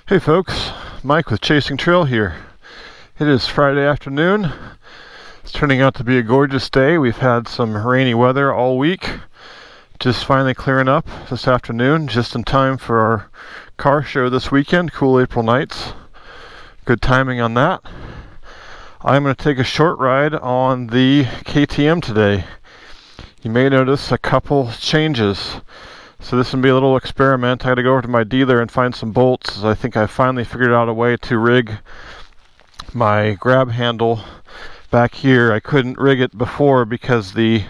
Hey folks, Mike with Chasing Trail here. It is Friday afternoon. It's turning out to be a gorgeous day. We've had some rainy weather all week. Just finally clearing up this afternoon, just in time for our car show this weekend, cool April nights. Good timing on that. I'm going to take a short ride on the KTM today. You may notice a couple changes. So this will be a little experiment. I got to go over to my dealer and find some bolts, as I think I finally figured out a way to rig my grab handle back here. I couldn't rig it before because it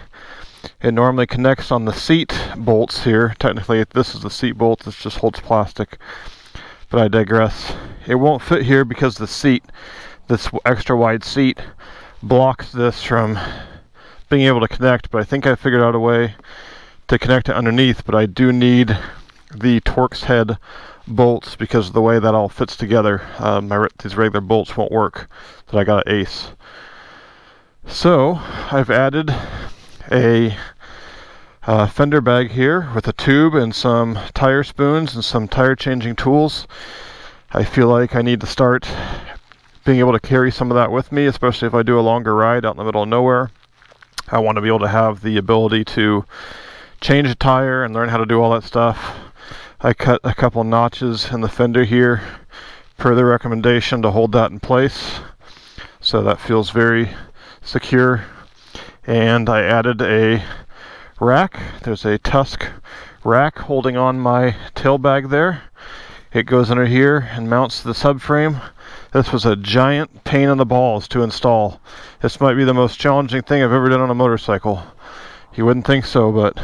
normally connects on the seat bolts here. Technically this is the seat bolt, this just holds plastic, but I digress. It won't fit here because the seat, this extra wide seat, blocks this from being able to connect, but I think I figured out a way to connect it underneath. But I do need the Torx head bolts because of the way that all fits together. These regular bolts won't work that I got at Ace. So I've added a fender bag here with a tube and some tire spoons and some tire changing tools. I feel like I need to start being able to carry some of that with me, especially if I do a longer ride out in the middle of nowhere. I want to be able to have the ability to change a tire and learn how to do all that stuff. I cut a couple notches in the fender here per the recommendation to hold that in place, so that feels very secure. And I added a rack. There's a Tusk rack holding on my tail bag there. It goes under here and mounts to the subframe. This was a giant pain in the balls to install. This might be the most challenging thing I've ever done on a motorcycle. You wouldn't think so, but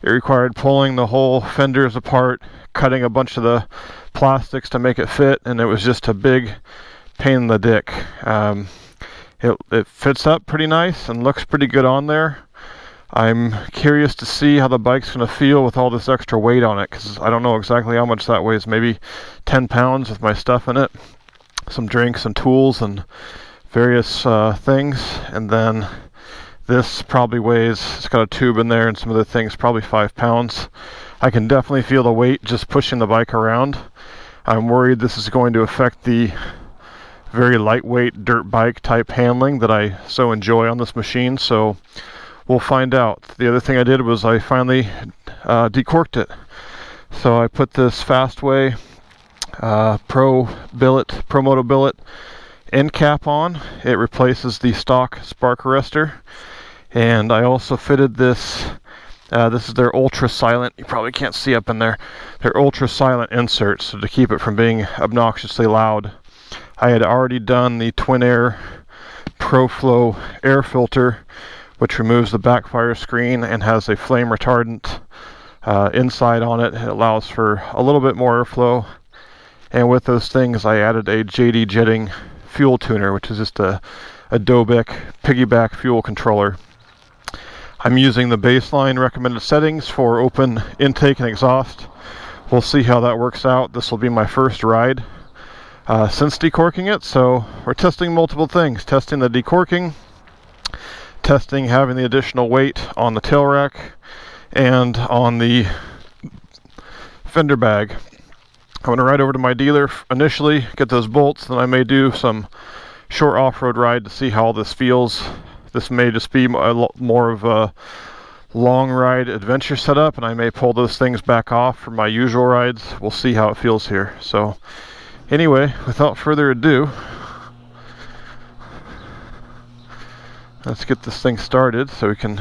it required pulling the whole fenders apart, cutting a bunch of the plastics to make it fit, and it was just a big pain in the dick. It fits up pretty nice and looks pretty good on there. I'm curious to see how the bike's going to feel with all this extra weight on it, because I don't know exactly how much that weighs. Maybe 10 pounds with my stuff in it, some drinks and tools and various things. And then this probably weighs, it's got a tube in there and some other things, probably 5 pounds. I can definitely feel the weight just pushing the bike around. I'm worried this is going to affect the very lightweight dirt bike type handling that I so enjoy on this machine, so we'll find out. The other thing I did was I finally decorked it. So I put this Fastway Pro Moto Billet end cap on. It replaces the stock spark arrestor. And I also fitted this, this is their ultra silent, you probably can't see up in there, their ultra silent insert, so to keep it from being obnoxiously loud. I had already done the Twin Air ProFlow air filter, which removes the backfire screen and has a flame retardant inside on it. It allows for a little bit more airflow. And with those things I added a JD Jetting fuel tuner, which is just a Dobic piggyback fuel controller. I'm using the baseline recommended settings for open intake and exhaust. We'll see how that works out. This will be my first ride since decorking it, so we're testing multiple things. Testing the decorking, testing having the additional weight on the tail rack and on the fender bag. I'm going to ride over to my dealer initially, get those bolts, then I may do some short off-road ride to see how all this feels. This may just be more of a long ride adventure setup, and I may pull those things back off for my usual rides. We'll see how it feels here. So anyway, without further ado, let's get this thing started so we can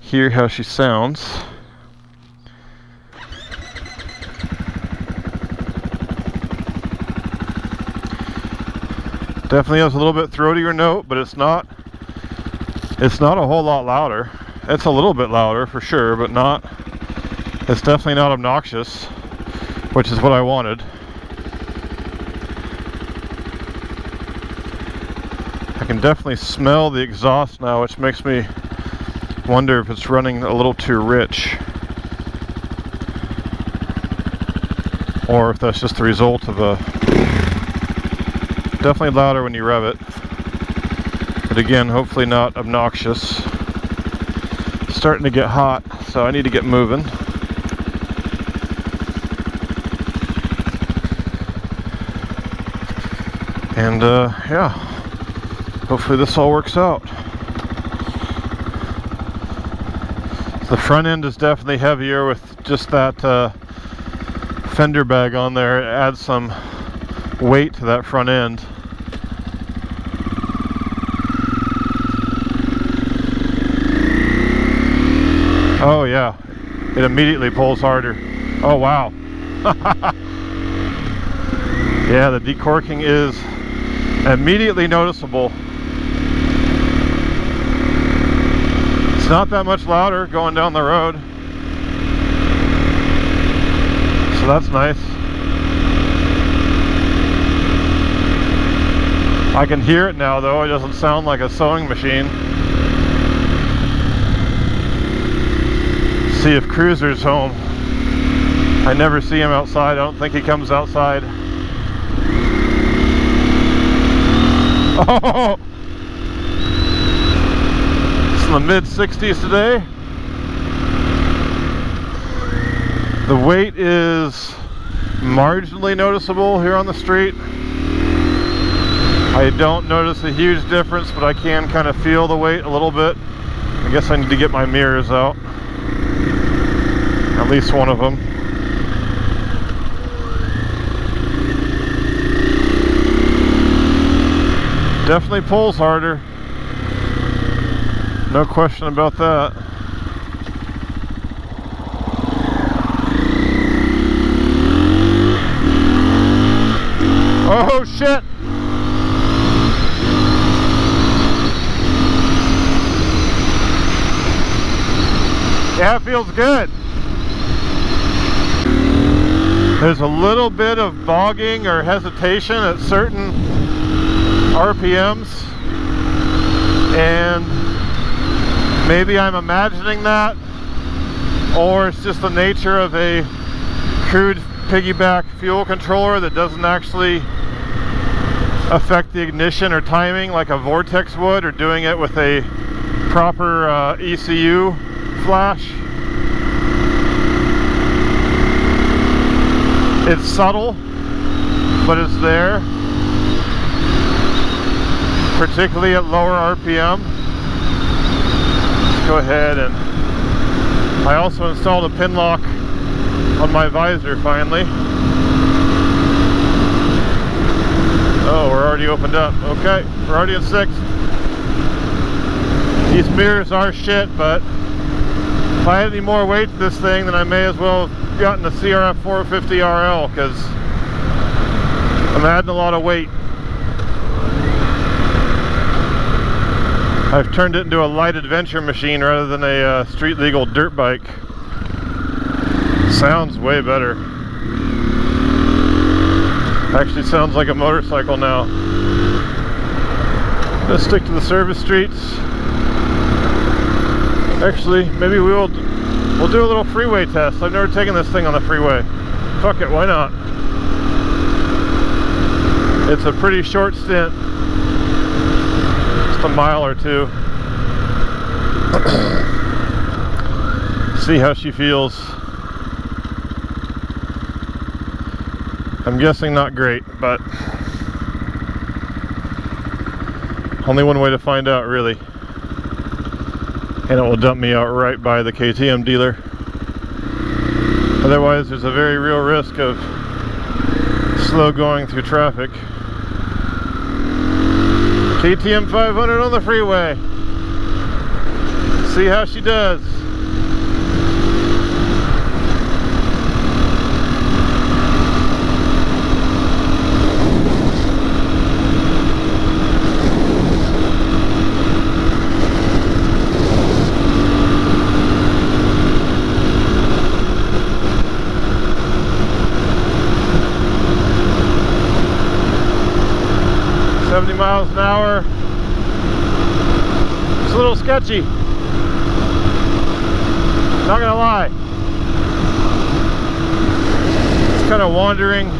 hear how she sounds. Definitely has a little bit throatier note, but it's not a whole lot louder. It's a little bit louder for sure, but it's definitely not obnoxious, which is what I wanted. I can definitely smell the exhaust now, which makes me wonder if it's running a little too rich, or if that's just the result of a definitely louder when you rev it, but again, hopefully not obnoxious. It's starting to get hot, so I need to get moving. And yeah, hopefully this all works out. The front end is definitely heavier with just that fender bag on there. It adds some weight to that front end. Oh yeah, it immediately pulls harder. Oh wow. Yeah, the decorking is immediately noticeable. It's not that much louder going down the road, so that's nice. I can hear it now though, it doesn't sound like a sewing machine. See if Cruiser's home. I never see him outside. I don't think he comes outside. Oh! It's in the mid-60s today. The weight is marginally noticeable here on the street. I don't notice a huge difference, but I can kind of feel the weight a little bit. I guess I need to get my mirrors out. At least one of them. Definitely pulls harder. No question about that. Oh shit! Yeah, it feels good. There's a little bit of bogging or hesitation at certain RPMs, and maybe I'm imagining that, or it's just the nature of a crude piggyback fuel controller that doesn't actually affect the ignition or timing like a Vortex would, or doing it with a proper ECU flash. It's subtle, but it's there, particularly at lower RPM. Let's go ahead, and I also installed a pin lock on my visor finally. Oh, we're already opened up. Okay, we're already in 6th. These mirrors are shit, but if I had any more weight to this thing, then I may as well have gotten the CRF 450 RL, because I'm adding a lot of weight. I've turned it into a light adventure machine rather than a street legal dirt bike. Sounds way better. Actually sounds like a motorcycle now. Let's stick to the service streets. Actually, maybe we'll do a little freeway test. I've never taken this thing on the freeway. Fuck it, why not? It's a pretty short stint. Just a mile or two. See how she feels. I'm guessing not great, but only one way to find out, really. And it will dump me out right by the KTM dealer. Otherwise, there's a very real risk of slow going through traffic. KTM 500 on the freeway. See how she does. Miles an hour. It's a little sketchy, not gonna lie. It's kind of wandering.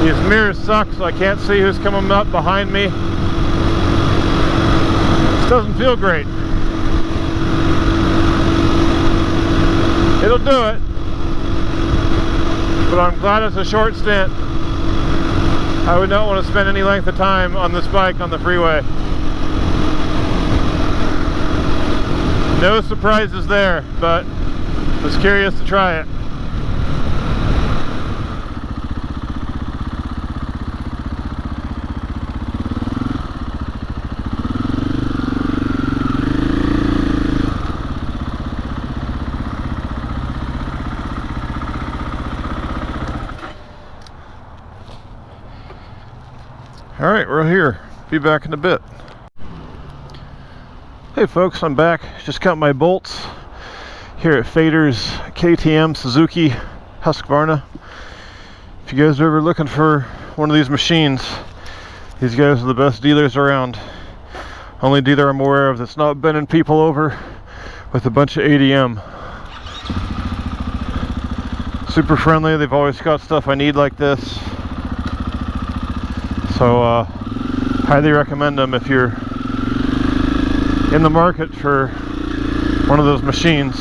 These mirrors suck, so I can't see who's coming up behind me. This doesn't feel great. It'll do it, but I'm glad it's a short stint. I would not want to spend any length of time on this bike on the freeway. No surprises there, but was curious to try it. Alright, we're here. Be back in a bit. Hey folks, I'm back. Just got my bolts here at Fader's KTM Suzuki Husqvarna. If you guys are ever looking for one of these machines, these guys are the best dealers around. Only dealer I'm aware of that's not bending people over with a bunch of ADM. Super friendly. They've always got stuff I need like this. So highly recommend them if you're in the market for one of those machines.